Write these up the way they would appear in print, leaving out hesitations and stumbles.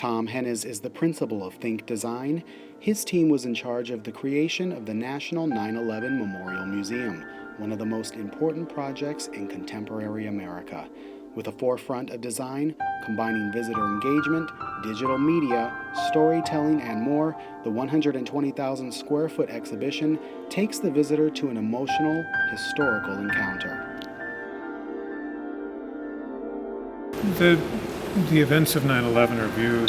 Tom Hennes is the principal of Thinc Design. His team was in charge of the creation of the National 9/11 Memorial Museum, one of the most important projects in contemporary America. With a forefront of design, combining visitor engagement, digital media, storytelling, and more, the 120,000 square foot exhibition takes the visitor to an emotional, historical encounter. The events of 9/11 are viewed,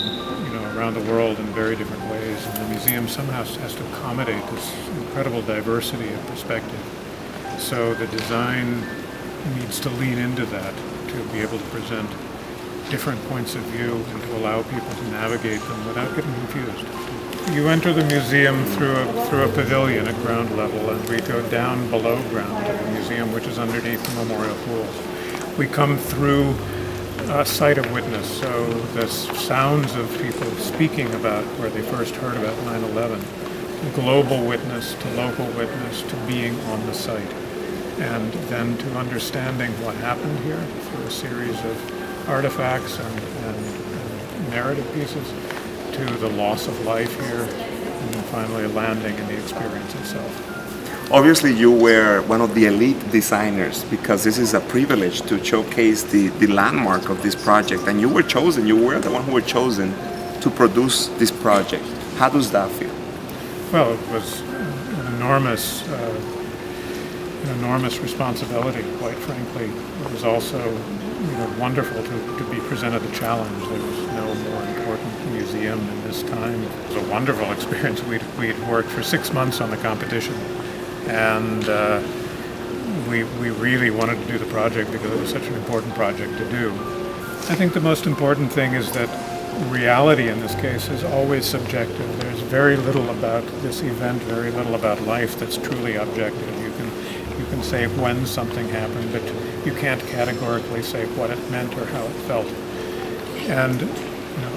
around the world in very different ways, and the museum somehow has to accommodate this incredible diversity of perspective. So the design needs to lean into that to be able to present different points of view and to allow people to navigate them without getting confused. You enter the museum through a pavilion at ground level, and we go down below ground to the museum, which is underneath the memorial pools. We come through a site of witness, so the sounds of people speaking about where they first heard about 9/11, global witness to local witness to being on the site, and then to understanding what happened here through a series of artifacts and narrative pieces, to the loss of life here, and then finally landing in the experience itself. Obviously, you were one of the elite designers because this is a privilege to showcase the landmark of this project, and you were the one who were chosen to produce this project. How does that feel? Well, it was an enormous responsibility, quite frankly. It was also wonderful to be presented a challenge. There was no more important museum in this time. It was a wonderful experience. We'd worked for 6 months on the competition, and we really wanted to do the project because it was such an important project to do. I think the most important thing is that reality in this case is always subjective. There's very little about this event, very little about life that's truly objective. You can say when something happened, but you can't categorically say what it meant or how it felt. And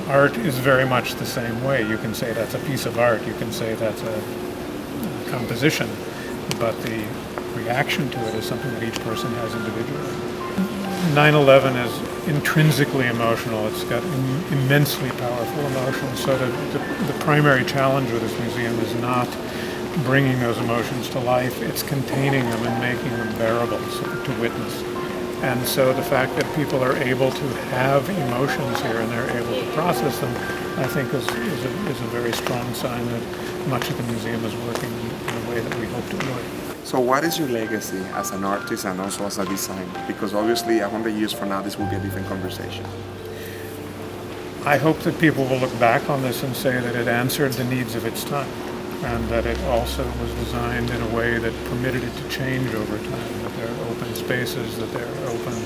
art is very much the same way. You can say that's a piece of art, you can say that's a composition, but the reaction to it is something that each person has individually. 9/11 is intrinsically emotional. It's got immensely powerful emotions. So the primary challenge with this museum is not bringing those emotions to life. It's containing them and making them bearable to witness. And so the fact that people are able to have emotions here and they're able to process them, I think is a very strong sign that much of the museum is working in a way that we hoped it would. So what is your legacy as an artist and also as a designer? Because obviously 100 years from now this will be a different conversation. I hope that people will look back on this and say that it answered the needs of its time, and that it also was designed in a way that permitted it to change over time, that there are open spaces, that there are open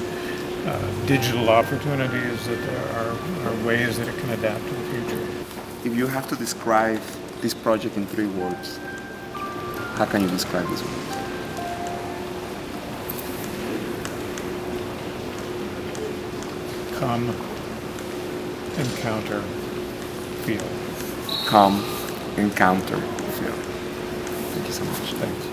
digital opportunities, that there are ways that it can adapt to the future. If you have to describe this project in 3 words, how can you describe this words? Come, encounter, feel. Come, encounter, feel. Thank you so much. Thanks.